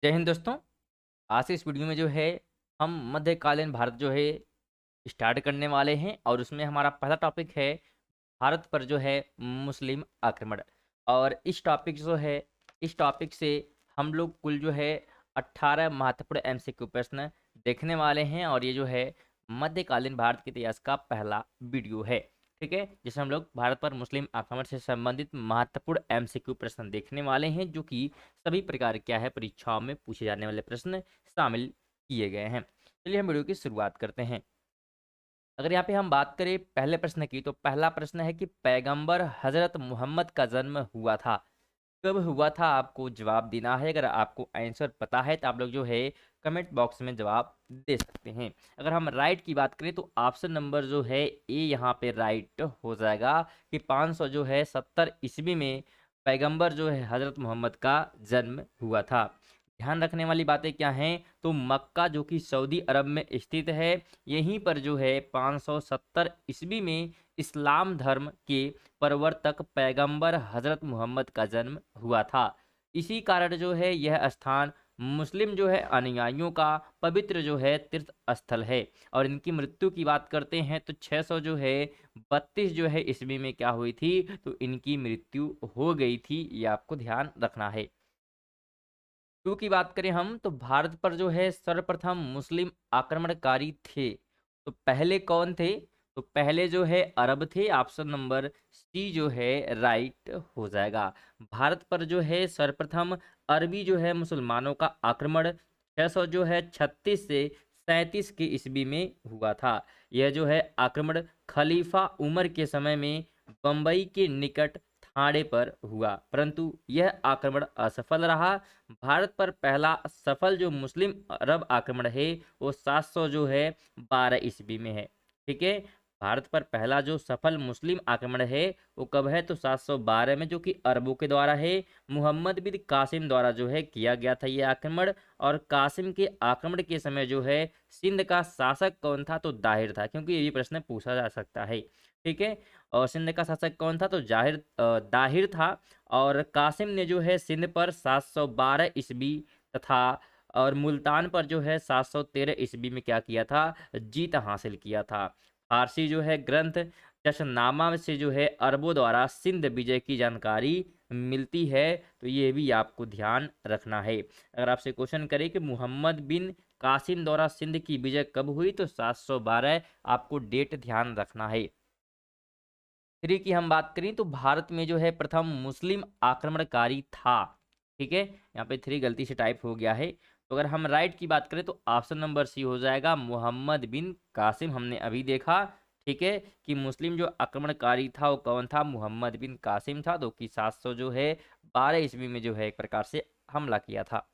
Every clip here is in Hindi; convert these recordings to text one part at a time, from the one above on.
जय हिंद दोस्तों। आज से इस वीडियो में जो है हम मध्यकालीन भारत जो है स्टार्ट करने वाले हैं और उसमें हमारा पहला टॉपिक है भारत पर जो है मुस्लिम आक्रमण। और इस टॉपिक से हम लोग कुल जो है 18 महत्वपूर्ण एमसीक्यू प्रश्न देखने वाले हैं और ये जो है मध्यकालीन भारत के इतिहास का पहला वीडियो है। ठीक है, जिसमें हम लोग भारत पर मुस्लिम आक्रमण से संबंधित महत्वपूर्ण एमसीक्यू प्रश्न देखने वाले हैं, जो कि सभी प्रकार क्या है परीक्षाओं में पूछे जाने वाले प्रश्न शामिल किए गए हैं। चलिए हम वीडियो की शुरुआत करते हैं। अगर यहाँ पे हम बात करें पहले प्रश्न की, तो पहला प्रश्न है कि पैगंबर हजरत मोहम्मद का जन्म हुआ था, कब हुआ था? आपको जवाब देना है। अगर आपको आंसर पता है तो आप लोग जो है कमेंट बॉक्स में जवाब दे सकते हैं। अगर हम राइट की बात करें तो ऑप्शन नंबर जो है ए यहाँ पे राइट हो जाएगा कि 570 ईस्वी में पैगंबर जो है हजरत मोहम्मद का जन्म हुआ था। ध्यान रखने वाली बातें क्या हैं? तो मक्का जो कि सऊदी अरब में स्थित है, यहीं पर जो है 570 ईस्वी में इस्लाम धर्म के प्रवर्तक पैगंबर हजरत मोहम्मद का जन्म हुआ था। इसी कारण जो है यह स्थान मुस्लिम जो है अनुयायियों का पवित्र जो है तीर्थ स्थल है। और इनकी मृत्यु की बात करते हैं तो 600 जो है 32 जो है ईस्वी में क्या हुई थी? तो इनकी मृत्यु हो गई थी। ये आपको ध्यान रखना है। टू की बात करें हम तो भारत पर जो है सर्वप्रथम मुस्लिम आक्रमणकारी थे, तो पहले कौन थे? तो पहले जो है अरब थे। ऑप्शन नंबर सी जो है राइट हो जाएगा। भारत पर जो है सर्वप्रथम अरबी जो है मुसलमानों का आक्रमण 600 जो है 36 से 37 के ईस्वी में हुआ था। यह जो है आक्रमण खलीफा उमर के समय में बंबई के निकट ठाणे पर हुआ, परंतु यह आक्रमण असफल रहा। भारत पर पहला सफल जो मुस्लिम अरब आक्रमण है वो 700 जो है 12 ईस्वी में है। ठीक है, भारत पर पहला जो सफल मुस्लिम आक्रमण है वो कब है? तो 712 में, जो कि अरबों के द्वारा है। मोहम्मद बिन कासिम द्वारा जो है किया गया था ये आक्रमण। और कासिम के आक्रमण के समय जो है सिंध का शासक कौन था? तो दाहिर था, क्योंकि ये भी प्रश्न पूछा जा सकता है। ठीक है, और सिंध का शासक कौन था? तो दाहिर था। और कासिम ने जो है सिंध पर 712 ईस्वी तथा और मुल्तान पर जो है 713 ईस्वी में क्या किया था? जीत हासिल किया था। फारसी जो है ग्रंथ जशनामा से जो है अरबों द्वारा सिंध विजय की जानकारी मिलती है, तो ये भी आपको ध्यान रखना है। अगर आपसे क्वेश्चन करें कि मोहम्मद बिन कासिम द्वारा सिंध की विजय कब हुई, तो 712 आपको डेट ध्यान रखना है। थ्री की हम बात करें तो भारत में जो है प्रथम मुस्लिम आक्रमणकारी था। ठीक है, यहाँ पे थ्री गलती से टाइप हो गया है। तो अगर हम राइट की बात करें तो ऑप्शन नंबर सी हो जाएगा, मोहम्मद बिन कासिम। हमने अभी देखा, ठीक है, कि मुस्लिम जो आक्रमणकारी था वो कौन था? मोहम्मद बिन कासिम था, जो कि 700 जो है 12 ईस्वी में जो है एक प्रकार से हमला किया था।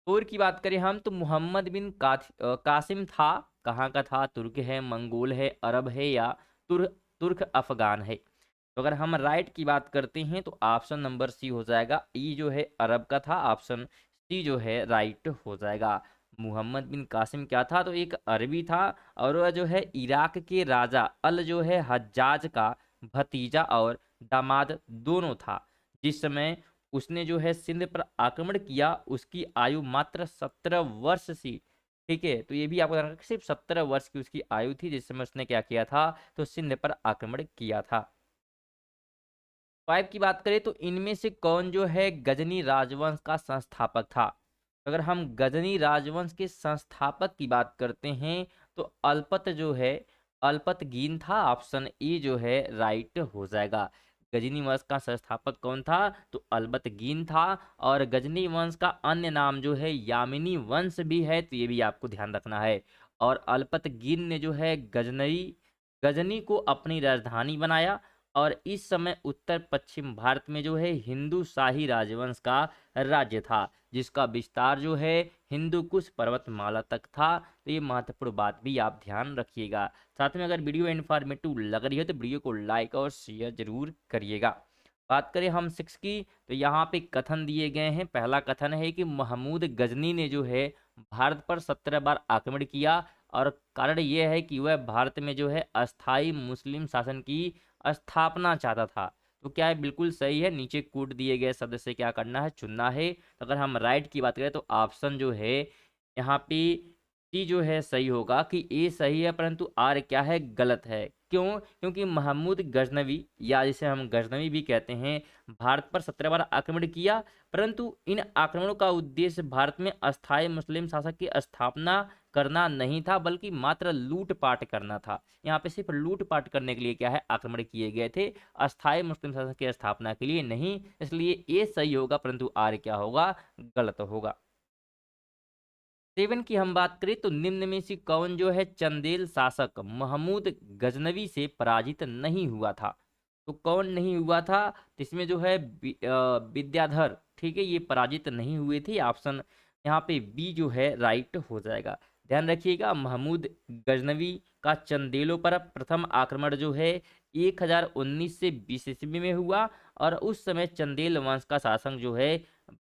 और की बात करें हम तो मोहम्मद बिन कासिम था, कहाँ का था? तुर्क है, मंगोल है, अरब है, या तुर्क अफगान है? तो अगर हम राइट की बात करते हैं तो ऑप्शन नंबर सी हो जाएगा, ई जो है अरब का था। ऑप्शन सी जो है राइट हो जाएगा। मोहम्मद बिन कासिम क्या था? तो एक अरबी था और वह जो है इराक के राजा अल जो है हज्जाज का भतीजा और दामाद दोनों था। जिस समय उसने जो है सिंध पर आक्रमण किया उसकी आयु मात्र 17 वर्ष थी। ठीक है, तो ये भी आपको ध्यान रखना, सिर्फ 17 वर्ष की उसकी आयु थी जिस समय उसने क्या किया था? तो सिंध पर आक्रमण किया था। फाइव की बात करें तो इनमें से कौन जो है गजनी राजवंश का संस्थापक था? तो अगर हम गजनी राजवंश के संस्थापक की बात करते हैं तो अल्पतगीन था। ऑप्शन ए जो है राइट हो जाएगा। गजनी वंश का संस्थापक कौन था? तो अल्बतगीन था। और गजनी वंश का अन्य नाम जो है यामिनी वंश भी है, तो ये भी आपको ध्यान रखना है। और अल्पतगीन ने जो है गजनी को अपनी राजधानी बनाया। और इस समय उत्तर पश्चिम भारत में जो है हिंदू शाही राजवंश का राज्य था, जिसका विस्तार जो है हिंदू कुश पर्वतमाला तक था। तो ये महत्वपूर्ण बात भी आप ध्यान रखिएगा। साथ में अगर वीडियो इन्फॉर्मेटिव लग रही है तो वीडियो को लाइक और शेयर जरूर करिएगा। बात करें हम सिक्स की, तो यहाँ पे कथन दिए गए हैं। पहला कथन है कि महमूद गजनी ने जो है भारत पर 17 बार आक्रमण किया, और कारण यह है कि वह भारत में जो है अस्थाई मुस्लिम शासन की स्थापना चाहता था। तो क्या है, बिल्कुल सही है। नीचे कूट दिए गए शब्द से क्या करना है, चुनना है। तो अगर हम राइट की बात करें तो ऑप्शन जो है यहाँ पे सी जो है सही होगा कि ए सही है, परंतु आर क्या है, गलत है। क्यों? क्योंकि महमूद गजनवी, या जिसे हम गजनवी भी कहते हैं, भारत पर 17 बार आक्रमण किया, परंतु इन आक्रमणों का उद्देश्य भारत में अस्थायी मुस्लिम शासक की स्थापना करना नहीं था, बल्कि मात्र लूटपाट करना था। यहाँ पे सिर्फ लूटपाट करने के लिए क्या है, आक्रमण किए गए थे, अस्थायी मुस्लिम शासन की स्थापना के लिए नहीं। इसलिए ए सही होगा, परंतु आर क्या होगा, गलत होगा। 7 की हम बात करें तो निम्न में से कौन जो है चंदेल शासक महमूद गजनवी से पराजित नहीं हुआ था? तो कौन नहीं हुआ था? तो इसमें जो है विद्याधर, ठीक है, ये पराजित नहीं हुए थे। ऑप्शन यहाँ पे बी जो है राइट हो जाएगा। ध्यान रखिएगा, महमूद गजनवी का चंदेलों पर प्रथम आक्रमण जो है 1019 से 20 ईस्वी में हुआ, और उस समय चंदेल वंश का शासक जो है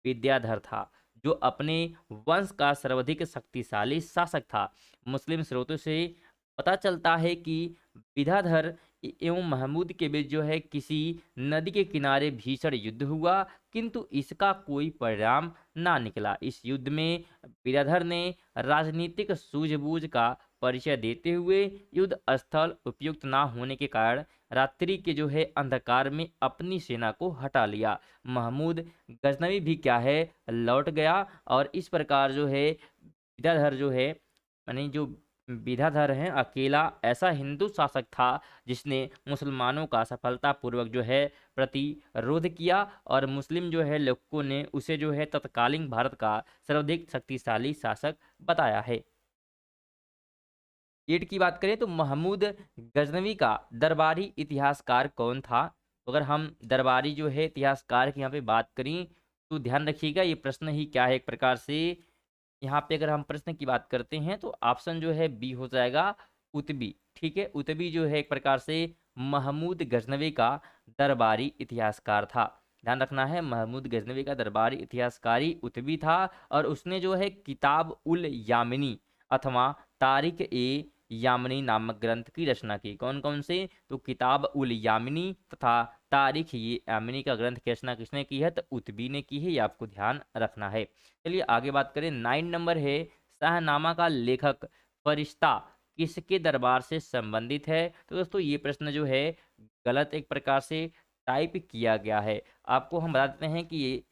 विद्याधर था, जो अपने वंश का सर्वाधिक शक्तिशाली शासक था। मुस्लिम स्रोतों से पता चलता है कि विद्याधर एवं महमूद के बीच जो है किसी नदी के किनारे भीषण युद्ध हुआ, किंतु इसका कोई परिणाम ना निकला। इस युद्ध में विद्याधर ने राजनीतिक सूझबूझ का परिचय देते हुए युद्ध स्थल उपयुक्त ना होने के कारण रात्रि के जो है अंधकार में अपनी सेना को हटा लिया। महमूद गजनवी भी क्या है, लौट गया, और इस प्रकार जो है विद्याधर जो है, यानी जो विद्याधर है, अकेला ऐसा हिंदू शासक था जिसने मुसलमानों का सफलतापूर्वक जो है प्रतिरोध किया, और मुस्लिम जो है लोगों ने उसे जो है तत्कालीन भारत का सर्वाधिक शक्तिशाली शासक बताया है। 8 की बात करें तो महमूद गजनवी का दरबारी इतिहासकार कौन था? तो अगर हम दरबारी जो है इतिहासकार की यहाँ पे बात करें तो ध्यान रखिएगा, ये प्रश्न ही क्या है, एक प्रकार से यहाँ पे अगर हम प्रश्न की बात करते हैं तो ऑप्शन जो है बी हो जाएगा, उतबी। ठीक है, उतबी जो है एक प्रकार से महमूद गजनवी का दरबारी इतिहासकार था। ध्यान रखना है, महमूद गजनवी का दरबारी इतिहासकारी उतबी था, और उसने जो है किताब उल यामिनी अथवा तारिक ए यामिनी नामक ग्रंथ की रचना की। कौन कौन से? तो किताब उल यामिनी तथा तारिख ये यामिनी का ग्रंथ की रचना किसने की है? तो उतबी ने की है, ये आपको ध्यान रखना है। चलिए आगे बात करें। 9 नंबर है, शाहनामा का लेखक फरिश्ता किसके दरबार से संबंधित है? तो दोस्तों ये प्रश्न जो है गलत एक प्रकार से टाइप किया गया है। आपको हम बता देते हैं कि ये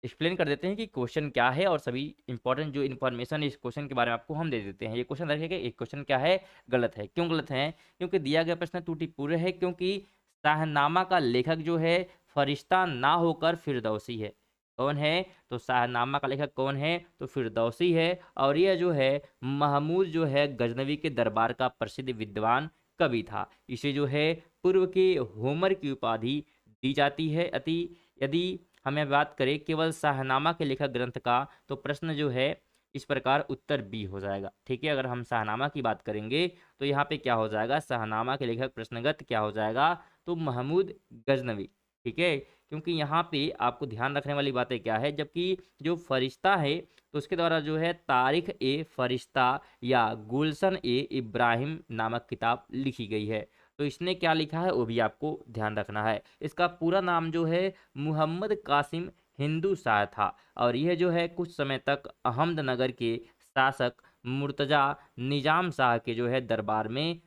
एक्सप्लेन कर देते हैं कि क्वेश्चन क्या है, और सभी इंपॉर्टेंट जो इन्फॉर्मेशन इस क्वेश्चन के बारे में आपको हम दे देते हैं। ये क्वेश्चन रखेगा, एक क्वेश्चन क्या है, गलत है। क्यों गलत है? क्योंकि दिया गया प्रश्न त्रुटिपूर्ण है, क्योंकि शाहनामा का लेखक जो है फरिश्ता ना होकर फिरदौसी है। कौन है? तो शाहनामा का लेखक कौन है? तो फिरदौसी है, और यह जो है महमूद जो है गजनवी के दरबार का प्रसिद्ध विद्वान कवि था। इसे जो है पूर्व के होमर की उपाधि दी जाती है। अति यदि हमें बात करें केवल शाहनामा के लेखक ग्रंथ का, तो प्रश्न जो है इस प्रकार उत्तर बी हो जाएगा। ठीक है, अगर हम शाहनामा की बात करेंगे तो यहाँ पे क्या हो जाएगा, शाहनामा के लेखक प्रश्नगत क्या हो जाएगा, तो महमूद गजनवी। ठीक है, क्योंकि यहाँ पे आपको ध्यान रखने वाली बातें क्या है, जबकि जो फरिश्ता है तो उसके द्वारा जो है तारिख ए फरिश्ता या गुलशन ए इब्राहिम नामक किताब लिखी गई है। तो इसने क्या लिखा है वो भी आपको ध्यान रखना है। इसका पूरा नाम जो है मुहम्मद कासिम हिंदू शाह था, और यह जो है कुछ समय तक अहमदनगर के शासक मुर्तजा निजाम शाह के जो है दरबार में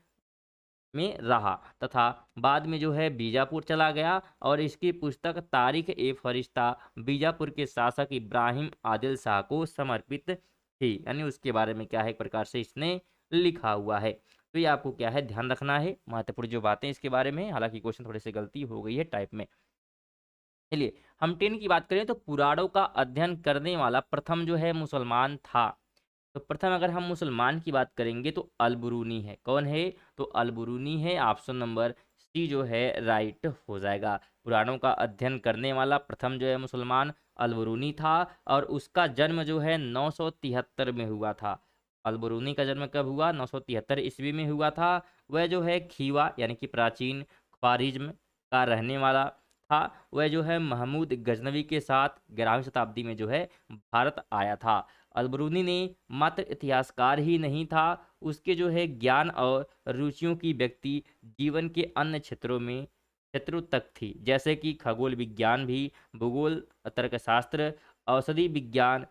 रहा, तथा बाद में जो है बीजापुर चला गया, और इसकी पुस्तक तारिख ए फरिश्ता बीजापुर के शासक इब्राहिम आदिल शाह को समर्पित थी। यानी उसके बारे में क्या है, एक प्रकार से इसने लिखा हुआ है। तो ये आपको क्या है ध्यान रखना है, महत्वपूर्ण जो बातें इसके बारे में। हालांकि क्वेश्चन थोड़ी सी गलती हो गई है टाइप में। चलिए हम 10 की बात करें तो पुराणों का अध्ययन करने वाला प्रथम जो है मुसलमान था। तो प्रथम अगर हम मुसलमान की बात करेंगे तो अलबरूनी है। कौन है? तो अलबरूनी है। ऑप्शन नंबर सी जो है राइट हो जाएगा। पुराणों का अध्ययन करने वाला प्रथम जो है मुसलमान अलबरूनी था, और उसका जन्म जो है 973 में हुआ था। अलबरूनी का जन्म कब हुआ? 973 ईस्वी में हुआ था। वह जो है खीवा यानी कि प्राचीन ख्वारिज्म का रहने वाला था। वह जो है महमूद गजनवी के साथ 11वीं शताब्दी में जो है भारत आया था। अलबरूनी ने मात्र इतिहासकार ही नहीं था, उसके जो है ज्ञान और रुचियों की व्यक्ति जीवन के अन्य क्षेत्रों में शत्रु तक थी, जैसे कि खगोल विज्ञान भी, भूगोल, तर्कशास्त्र, औषधि विज्ञान,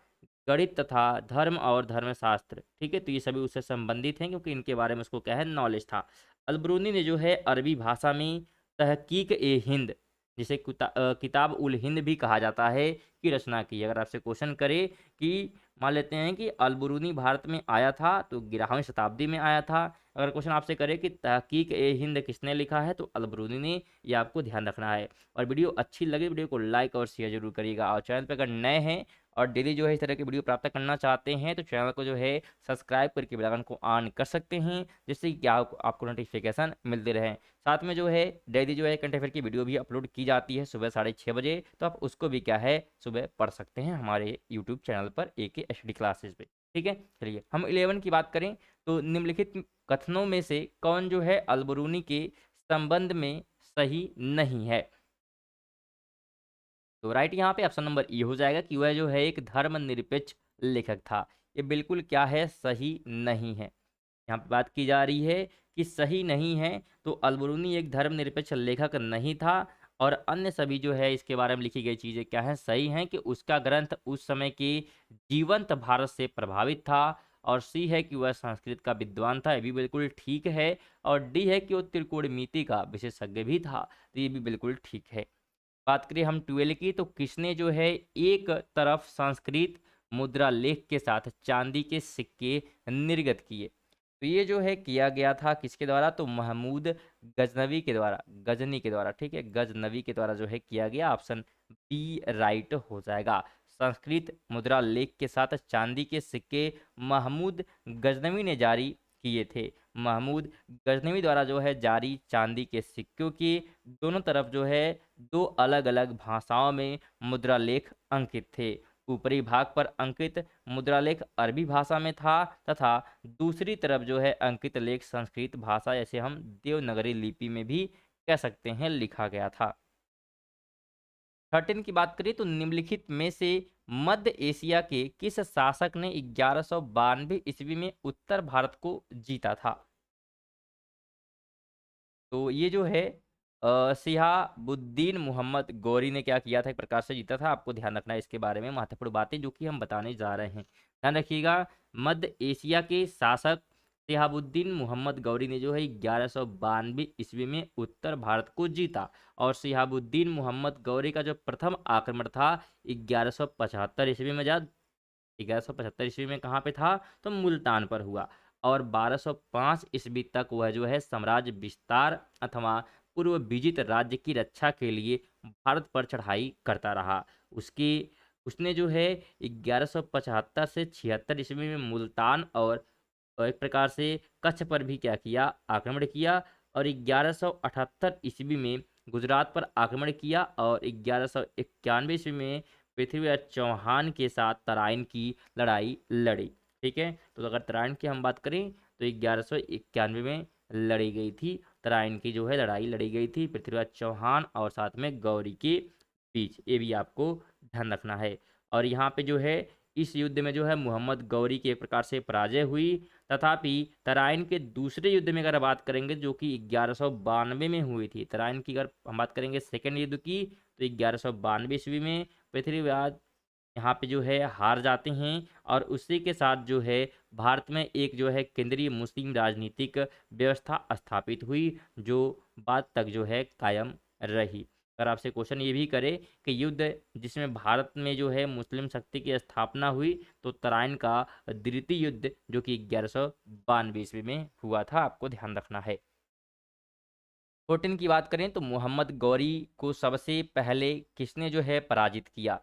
गणित तथा धर्म और धर्मशास्त्र। ठीक है, तो ये सभी उससे संबंधित हैं क्योंकि इनके बारे में उसको क्या है, नॉलेज था। अलबरूनी ने जो है अरबी भाषा में तहकीक ए हिंद, जिसे किताब उल हिंद भी कहा जाता है, की रचना की। अगर आपसे क्वेश्चन करे कि मान लेते हैं कि अलबरूनी भारत में आया था तो 11वीं शताब्दी में आया था, अगर क्वेश्चन आपसे करे कि तहकीक ए हिंद किसने लिखा है तो अलबरूनी ने, ये आपको ध्यान रखना है। और वीडियो अच्छी लगे वीडियो को लाइक और शेयर जरूर करिएगा, और चैनल पर अगर नए हैं और डेली जो है इस तरह की वीडियो प्राप्त करना चाहते हैं तो चैनल को जो है सब्सक्राइब करके बेल आइकन को ऑन कर सकते हैं, जिससे कि आपको नोटिफिकेशन मिलते रहे। साथ में जो है डेली जो है करंट अफेयर की वीडियो भी अपलोड की जाती है सुबह 6:30 बजे, तो आप उसको भी क्या है सुबह पढ़ सकते हैं हमारे यूट्यूब चैनल पर AK HD क्लासेस पे। ठीक है, चलिए हम 11 की बात करें तो निम्नलिखित कथनों में से कौन जो है अलबरूनी के संबंध में सही नहीं है। तो राइट यहाँ पे ऑप्शन नंबर ए हो जाएगा कि वह जो है एक धर्मनिरपेक्ष लेखक था। ये बिल्कुल क्या है, सही नहीं है। यहाँ पे बात की जा रही है कि सही नहीं है, तो अलबरूनी एक धर्मनिरपेक्ष लेखक नहीं था, और अन्य सभी जो है इसके बारे में लिखी गई चीज़ें क्या है, सही हैं कि उसका ग्रंथ उस समय के जीवंत भारत से प्रभावित था। और सी है कि वह संस्कृत का विद्वान था, ये भी बिल्कुल ठीक है। और डी है कि वो त्रिकोणमिति का विशेषज्ञ भी था, तो ये भी बिल्कुल ठीक है। बात करें हम 12 की, तो किसने जो है एक तरफ संस्कृत मुद्रा लेख के साथ चांदी के सिक्के निर्गत किए। तो ये जो है किया गया था किसके द्वारा, तो महमूद गजनवी के द्वारा, गजनी के द्वारा। ठीक है, गजनवी के द्वारा जो है किया गया। ऑप्शन बी राइट हो जाएगा। संस्कृत मुद्रा लेख के साथ चांदी के सिक्के महमूद गजनवी ने जारी किए थे। महमूद गजनवी द्वारा जो है जारी चांदी के सिक्कों की दोनों तरफ जो है दो अलग अलग भाषाओं में मुद्रालेख अंकित थे। ऊपरी भाग पर अंकित मुद्रालेख अरबी भाषा में था, तथा दूसरी तरफ जो है अंकित लेख संस्कृत भाषा, जैसे हम देवनागरी लिपि में भी कह सकते हैं, लिखा गया था। 13 की बात करें तो निम्नलिखित में से मध्य एशिया के किस शासक ने 1192 ईस्वी में उत्तर भारत को जीता था। तो ये जो है सिहाबुद्दीन मोहम्मद गौरी ने क्या किया था, एक प्रकार से जीता था। आपको ध्यान रखना है इसके बारे में महत्वपूर्ण बातें जो कि हम बताने जा रहे हैं, ध्यान रखिएगा। मध्य एशिया के शासक सिहाबुद्दीन मोहम्मद गौरी ने जो है 1192 ईस्वी में उत्तर भारत को जीता। और सिहाबुद्दीन मोहम्मद गौरी का जो प्रथम आक्रमण था 1175 ईस्वी में, 1175 ईस्वी में कहाँ पे था, तो मुल्तान पर हुआ। और 1205 ईस्वी तक वह जो है साम्राज्य विस्तार अथवा पूर्व विजित राज्य की रक्षा के लिए भारत पर चढ़ाई करता रहा। उसकी उसने जो है 1175 से 76 ईस्वी में मुल्तान और एक प्रकार से कच्छ पर भी क्या किया, आक्रमण किया। और 1178 ईस्वी में गुजरात पर आक्रमण किया। और 1191 ईस्वी में पृथ्वीराज चौहान के साथ तराइन की लड़ाई लड़ी। ठीक है, तो अगर तराइन की हम बात करें तो 1191 में लड़ी गई थी, तराइन की जो है लड़ाई लड़ी गई थी पृथ्वीराज चौहान और साथ में गौरी के बीच, ये भी आपको ध्यान रखना है। और यहाँ पे जो है इस युद्ध में जो है मोहम्मद गौरी की एक प्रकार से पराजय हुई। तथापि तराइन के दूसरे युद्ध में अगर बात करेंगे जो कि 1192 में हुई थी, तराइन की अगर हम बात करेंगे सेकेंड युद्ध की, तो 1192 ईस्वी में पृथ्वीराज यहाँ पे जो है हार जाते हैं। और उसी के साथ जो है भारत में एक जो है केंद्रीय मुस्लिम राजनीतिक व्यवस्था स्थापित हुई, जो बाद तक जो है कायम रही। अगर आपसे क्वेश्चन ये भी करे कि युद्ध जिसमें भारत में जो है मुस्लिम शक्ति की स्थापना हुई, तो तराइन का द्वितीय युद्ध जो कि 1192 ईस्वी में हुआ था, आपको ध्यान रखना है। 14 की बात करें तो मोहम्मद गौरी को सबसे पहले किसने जो है पराजित किया।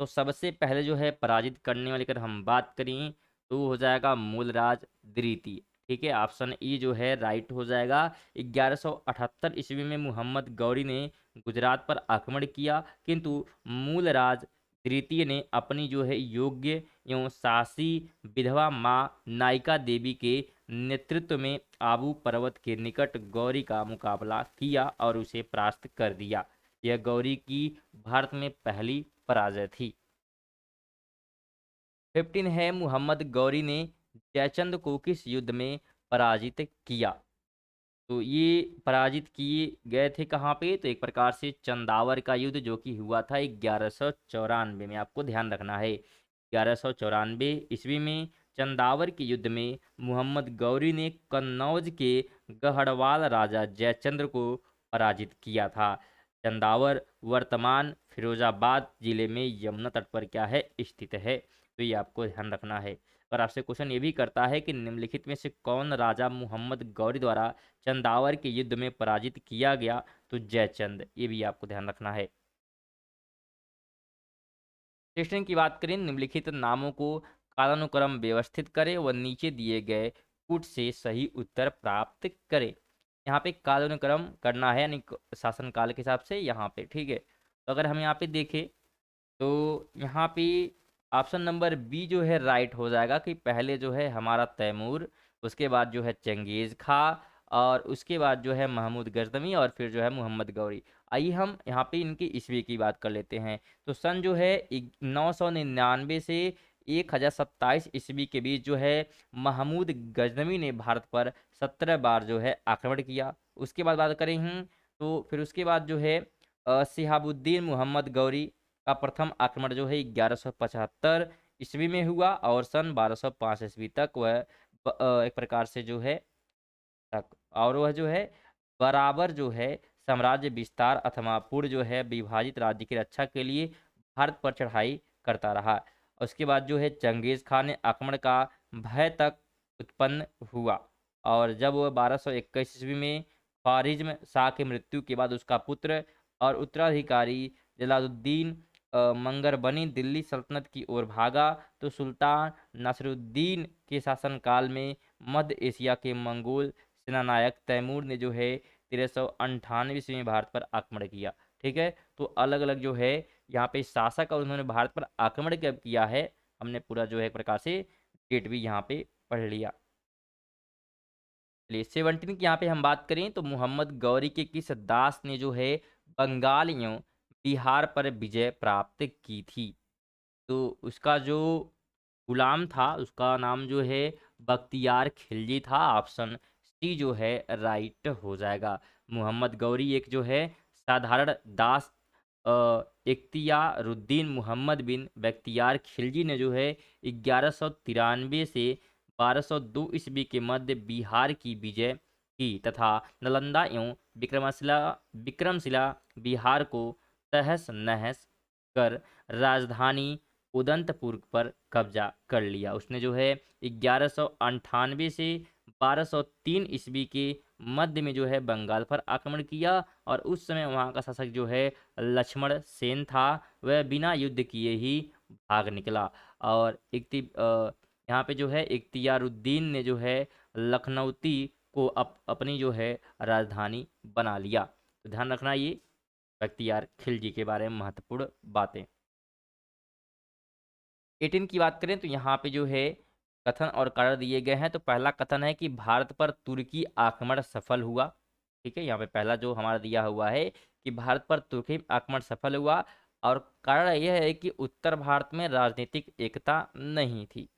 तो सबसे पहले जो है पराजित करने वाली अगर हम बात करें तो वो हो जाएगा मूलराज द्वितीय। ठीक है, ऑप्शन ई जो है राइट हो जाएगा। 1178 ईस्वी में मोहम्मद गौरी ने गुजरात पर आक्रमण किया, किंतु मूलराज द्वितीय ने अपनी जो है योग्य एवं साहसी विधवा माँ नायिका देवी के नेतृत्व में आबू पर्वत के निकट गौरी का मुकाबला किया और उसे परास्त कर दिया। यह गौरी की भारत में पहली पराजय थी। 15 है मोहम्मद गौरी ने जयचंद को किस युद्ध में पराजित किया। तो ये पराजित किए गए थे कहाँ पे, तो एक प्रकार से चंदावर का युद्ध जो कि हुआ था 1194 में, आपको ध्यान रखना है 1194 ईस्वी में चंदावर के युद्ध में मोहम्मद गौरी ने कन्नौज के गढ़वाल राजा जयचंद्र को पराजित किया था। चंदावर वर्तमान फिरोजाबाद जिले में यमुना तट पर क्या है, स्थित है। तो ये आपको ध्यान रखना है। और आपसे क्वेश्चन ये भी करता है कि निम्नलिखित में से कौन राजा मोहम्मद गौरी द्वारा चंदावर के युद्ध में पराजित किया गया, तो जयचंद, ये भी आपको ध्यान रखना है। सेक्शन की बात करें, निम्नलिखित नामों को कालानुक्रम व्यवस्थित करें व नीचे दिए गए कूट से सही उत्तर प्राप्त करें। यहाँ पे कालानुक्रम करना है, यानी शासनकाल के हिसाब से यहाँ पे, ठीक है। तो अगर हम यहाँ पे देखें तो यहाँ पे ऑप्शन नंबर बी जो है राइट हो जाएगा कि पहले जो है हमारा तैमूर, उसके बाद जो है चंगेज खां, और उसके बाद जो है महमूद गजनवी, और फिर जो है मोहम्मद गौरी। आइए हम यहाँ पे इनकी ईस्वी की बात कर लेते हैं। तो सन जो है 999 से 1027 ईस्वी के बीच जो है महमूद गजनवी ने भारत पर 17 बार जो है आक्रमण किया। उसके बाद बात करें हम, तो फिर उसके बाद जो है शिहाबुद्दीन मोहम्मद गौरी का प्रथम आक्रमण जो है 1175 ईस्वी में हुआ, और सन 1205 ईस्वी तक वह एक प्रकार से जो है तक, और वह जो है बराबर जो है साम्राज्य विस्तार अथवा पूर्ण जो है विभाजित राज्य की रक्षा के लिए भारत पर चढ़ाई करता रहा। उसके बाद जो है चंगेज खान ने आक्रमण का भय तक उत्पन्न हुआ, और जब वह 1221 ईस्वी में ख्वारिज्म शाह की मृत्यु के बाद उसका पुत्र और उत्तराधिकारी जलालुद्दीन मंगरबनी दिल्ली सल्तनत की ओर भागा, तो सुल्तान नासिरुद्दीन के शासनकाल में मध्य एशिया के मंगोल सेनानायक तैमूर ने जो है 1398 ईस्वी में भारत पर आक्रमण किया। ठीक है, तो अलग अलग जो है यहाँ पे शासक और उन्होंने भारत पर आक्रमण कब किया है, हमने पूरा जो है एक प्रकार से डेट भी यहाँ पे पढ़ लिया। चलिए 17 की यहाँ पे हम बात करें तो मोहम्मद गौरी के किस दास ने जो है बंगाल एवं बिहार पर विजय प्राप्त की थी, तो उसका जो गुलाम था उसका नाम जो है बख्तियार खिलजी था। ऑप्शन सी जो है राइट हो जाएगा। मोहम्मद गौरी एक जो है साधारण दास इख्तियारुद्दीन मोहम्मद बिन बख्तियार खिलजी ने जो है 1193 से 1202 ईस्वी के मध्य बिहार की विजय की तथा नालंदा एवं विक्रमशिला बिहार को तहस नहस कर राजधानी उदंतपुर पर कब्जा कर लिया। उसने जो है 1198 से 1203 ईस्वी के मध्य में जो है बंगाल पर आक्रमण किया, और उस समय वहाँ का शासक जो है लक्ष्मण सेन था, वह बिना युद्ध किए ही भाग निकला। और यहाँ पे जो है इख्तियारुद्दीन ने जो है लखनऊती को अपनी जो है राजधानी बना लिया। तो ध्यान रखना ये बख्तियार खिलजी के बारे में महत्वपूर्ण बातें। 18 की बात करें तो यहाँ पे जो है कथन और कारण दिए गए हैं। तो पहला कथन है कि भारत पर तुर्की आक्रमण सफल हुआ। ठीक है, यहाँ पे पहला जो हमारा दिया हुआ है कि भारत पर तुर्की आक्रमण सफल हुआ, और कारण यह है कि उत्तर भारत में राजनीतिक एकता नहीं थी।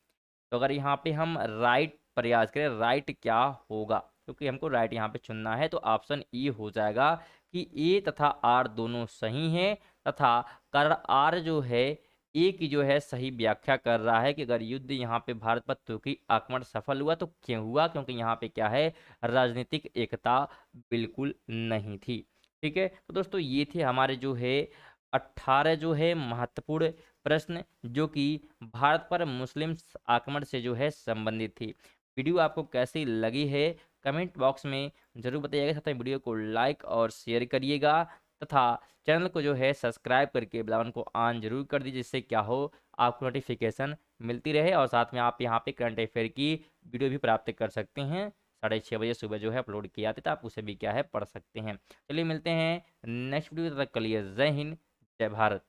तो अगर यहाँ पे हम राइट प्रयास करें, राइट क्या होगा, क्योंकि हमको राइट यहाँ पे चुनना है, तो ऑप्शन ई हो जाएगा कि ए तथा आर दोनों सही हैं, तथा कारण आर जो है ए की जो है सही व्याख्या कर रहा है कि अगर युद्ध यहाँ पे भारत पर तुर्की आक्रमण सफल हुआ तो क्यों हुआ, क्योंकि यहाँ पे क्या है, राजनीतिक एकता बिल्कुल नहीं थी। ठीक है, तो दोस्तों ये थे हमारे जो है 18 जो है महत्वपूर्ण प्रश्न जो कि भारत पर मुस्लिम आक्रमण से जो है संबंधित थी। वीडियो आपको कैसी लगी है कमेंट बॉक्स में जरूर बताइएगा, साथ में वीडियो को लाइक और शेयर करिएगा, तथा चैनल को जो है सब्सक्राइब करके बेल आइकन को ऑन जरूर कर दीजिए, जिससे क्या हो आपको नोटिफिकेशन मिलती रहे, और साथ में आप यहाँ पे करंट अफेयर की वीडियो भी प्राप्त कर सकते हैं। 6:30 बजे सुबह जो है अपलोड किया जाता है, आप उसे भी क्या है पढ़ सकते हैं। चलिए मिलते हैं नेक्स्ट वीडियो, तब तक के लिए जय हिंद जय भारत।